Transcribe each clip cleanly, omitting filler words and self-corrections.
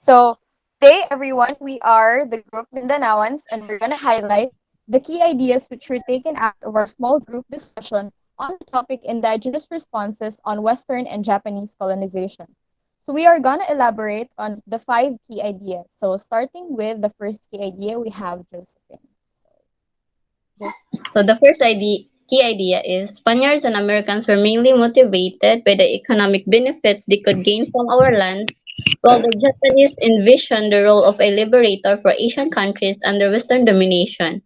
So, today, everyone, we are the group Mindanaoans, and we're going to highlight the key ideas which were taken out of our small group discussion on the topic indigenous responses on Western and Japanese colonization. So, we are going to elaborate on the five key ideas. So, starting with the first key idea, we have Josephine. So the first key idea is Spaniards and Americans were mainly motivated by the economic benefits they could gain from our land, while the Japanese envisioned the role of a liberator for Asian countries under Western domination.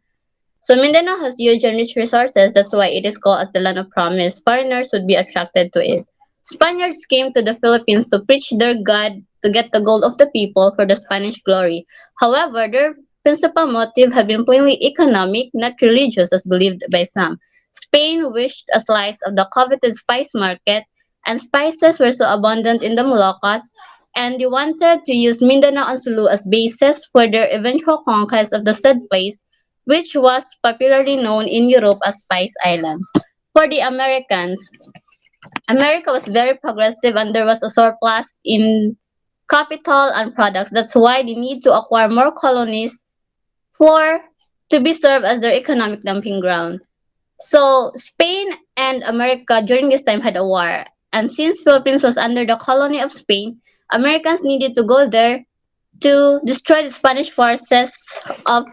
So Mindanao has huge and rich resources, that's why it is called as the land of promise. Foreigners would be attracted to it. Spaniards came to the Philippines to preach their God to get the gold of the people for the Spanish glory. However, their principal motive had been plainly economic, not religious as believed by some. Spain wished a slice of the coveted spice market, and spices were so abundant in the Moluccas, and they wanted to use Mindanao and Sulu as bases for their eventual conquest of the said place, which was popularly known in Europe as Spice Islands. For the Americans, America was very progressive and there was a surplus in capital and products. That's why they need to acquire more colonies for to be served as their economic dumping ground. So Spain and America during this time had a war. And since Philippines was under the colony of Spain, Americans needed to go there to destroy the Spanish forces of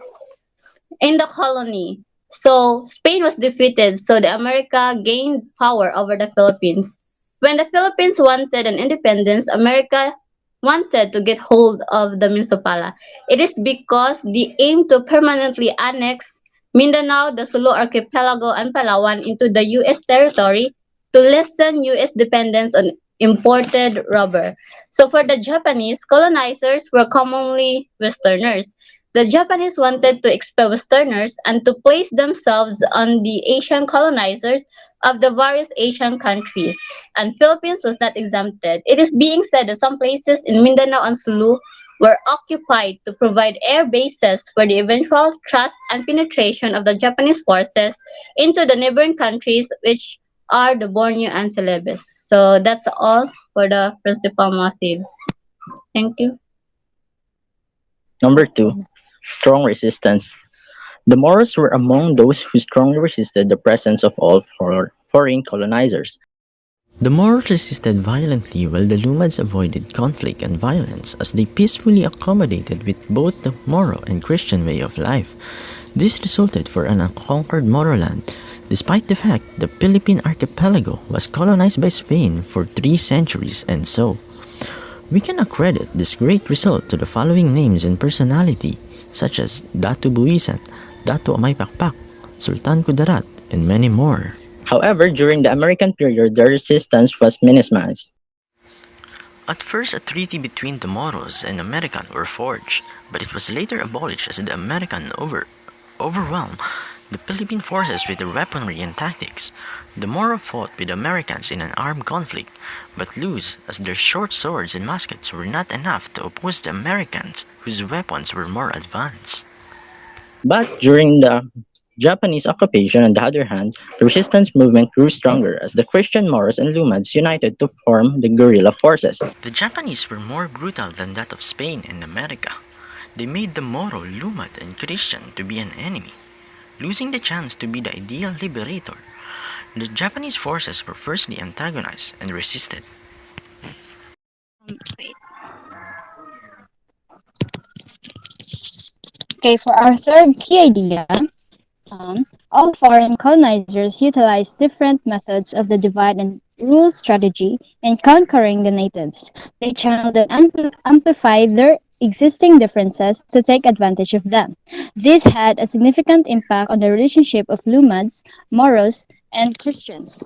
in the colony. So Spain was defeated, so the America gained power over the Philippines. When the Philippines wanted an independence, America wanted to get hold of the Minsopala. It is because they aim to permanently annex Mindanao, the Sulu Archipelago, and Palawan into the U.S. territory to lessen U.S. dependence on imported rubber. So for the Japanese, colonizers were commonly Westerners. The Japanese wanted to expel Westerners and to place themselves on the Asian colonizers of the various Asian countries, and Philippines was not exempted. It is being said that some places in Mindanao and Sulu were occupied to provide air bases for the eventual thrust and penetration of the Japanese forces into the neighboring countries, which are the Borneo and Celebes. So that's all for the principal motives. Thank you. Number two, strong resistance. The Moros were among those who strongly resisted the presence of all foreign colonizers. The Moors resisted violently while the Lumans avoided conflict and violence as they peacefully accommodated with both the Moro and Christian way of life. This resulted for an unconquered Moroland, despite the fact the Philippine archipelago was colonized by Spain for 3 centuries and so. We can accredit this great result to the following names and personality, such as Datu Buisan, Datu Amay Pakpak, Sultan Kudarat, and many more. However, during the American period, the resistance was minimized. At first, a treaty between the Moros and American were forged, but it was later abolished as the American overwhelmed the Philippine forces with their weaponry and tactics. The Moro fought with the Americans in an armed conflict, but lost as their short swords and muskets were not enough to oppose the Americans, whose weapons were more advanced. But during the Japanese occupation, on the other hand, the resistance movement grew stronger as the Christian Moros and Lumans united to form the guerrilla forces. The Japanese were more brutal than that of Spain and America. They made the Moro, Lumad, and Christian to be an enemy, losing the chance to be the ideal liberator. The Japanese forces were firstly antagonized and resisted. Okay, for our third key idea, all foreign colonizers utilized different methods of the divide and rule strategy in conquering the natives. They channeled and amplified their existing differences to take advantage of them. This had a significant impact on the relationship of Lumads, Moros, and Christians.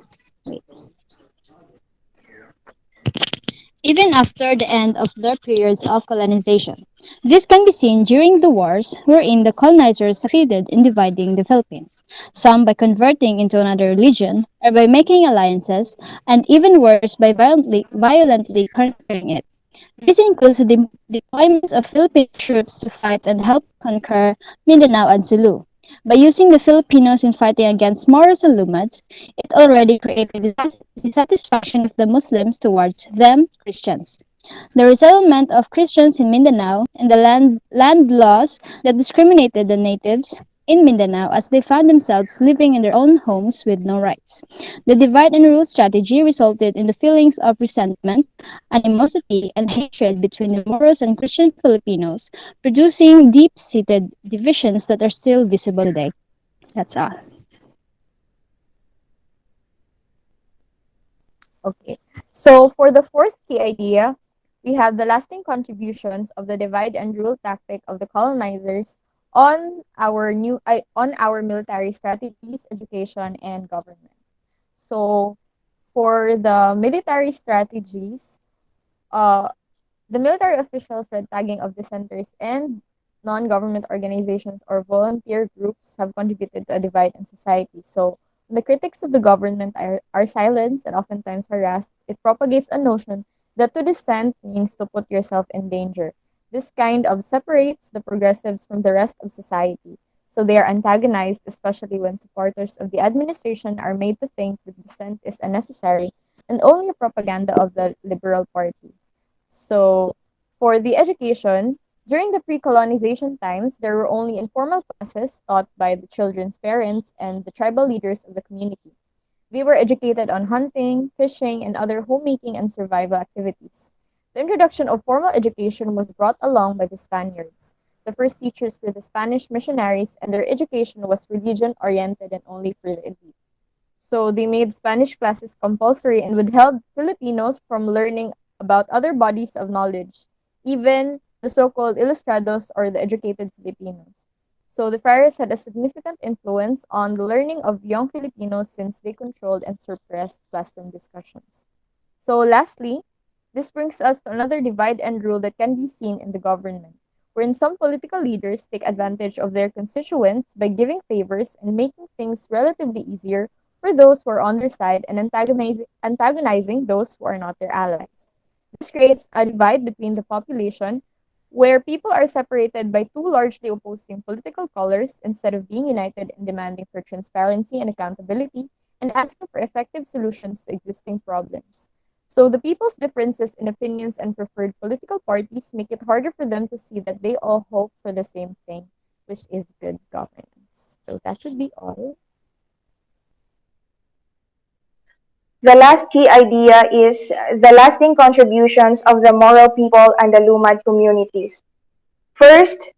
Even after the end of their periods of colonization. This can be seen during the wars wherein the colonizers succeeded in dividing the Philippines, some by converting into another religion or by making alliances, and even worse by violently conquering it. This includes the deployment of Philippine troops to fight and help conquer Mindanao and Sulu. By using the Filipinos in fighting against Moros and Lumads, it already created the dissatisfaction of the Muslims towards them, Christians. The resettlement of Christians in Mindanao and the land laws that discriminated the natives in Mindanao as they found themselves living in their own homes with no rights. The divide and rule strategy resulted in the feelings of resentment, animosity, and hatred between the Moros and Christian Filipinos, producing deep seated divisions that are still visible today. That's all. Okay. So for the fourth key idea, we have the lasting contributions of the divide and rule tactic of the colonizers on our military strategies, education, and government. So for the military strategies, uh, the military officials' red tagging of dissenters and non-government organizations or volunteer groups have contributed to a divide in society. So when the critics of the government are silenced and oftentimes harassed, it propagates a notion that to dissent means to put yourself in danger. This kind of separates the progressives from the rest of society. So they are antagonized, especially when supporters of the administration are made to think that dissent is unnecessary and only a propaganda of the Liberal Party. So, for the education, during the pre colonization times, there were only informal classes taught by the children's parents and the tribal leaders of the community. They were educated on hunting, fishing, and other homemaking and survival activities. The introduction of formal education was brought along by the Spaniards. The first teachers were the Spanish missionaries, and their education was religion oriented and only for the elite. So they made Spanish classes compulsory and withheld Filipinos from learning about other bodies of knowledge, even the so-called ilustrados or the educated Filipinos. So the friars had a significant influence on the learning of young Filipinos since they controlled and suppressed classroom discussions. So lastly, this brings us to another divide and rule that can be seen in the government, wherein some political leaders take advantage of their constituents by giving favors and making things relatively easier for those who are on their side and antagonizing those who are not their allies. This creates a divide between the population where people are separated by two largely opposing political colors instead of being united in demanding for transparency and accountability and asking for effective solutions to existing problems. So the people's differences in opinions and preferred political parties make it harder for them to see that they all hope for the same thing, which is good governance. So that would be all. The last key idea is the lasting contributions of the Moro people and the Lumad communities. First,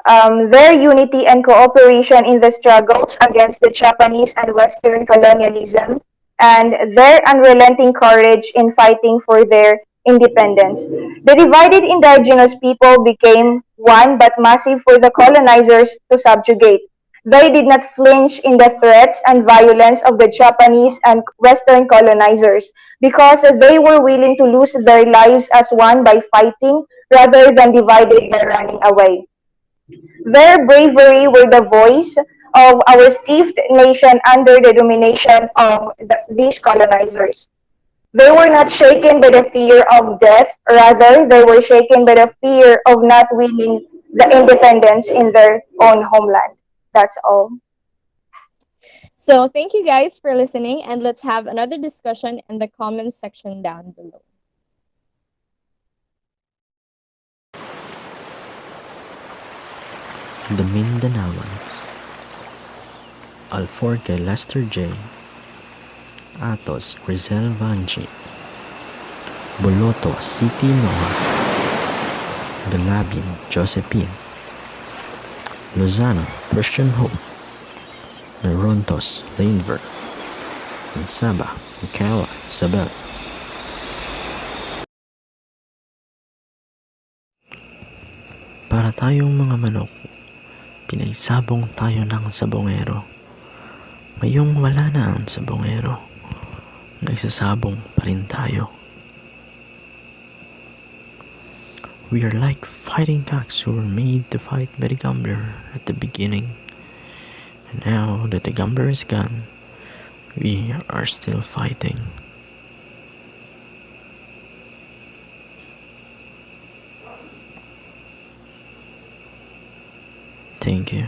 their unity and cooperation in the struggles against the Japanese and Western colonialism, and their unrelenting courage in fighting for their independence. The divided indigenous people became one but massive for the colonizers to subjugate. They did not flinch in the threats and violence of the Japanese and Western colonizers because they were willing to lose their lives as one by fighting rather than divided by running away. Their bravery were the voice of our stiff nation under the domination of these colonizers. They were not shaken by the fear of death, rather, they were shaken by the fear of not winning the independence in their own homeland. That's all. So thank you guys for listening, and let's have another discussion in the comments section down below. The Mindanaoans. Alforque Lester J. Atos Grisel Vanchi. Boloto City Noah. Galabin Josephine. Lozano Christian Hope. Merontos Rainver. And Saba Michaela Isabel. Para tayong mga manok, pinagsabong tayo ng sabongero. Ngayong wala na ang sabongero, nagsasabong pa rin tayo. We are like fighting cocks who were made to fight by the gambler at the beginning. And now that the gambler is gone, we are still fighting. Thank you.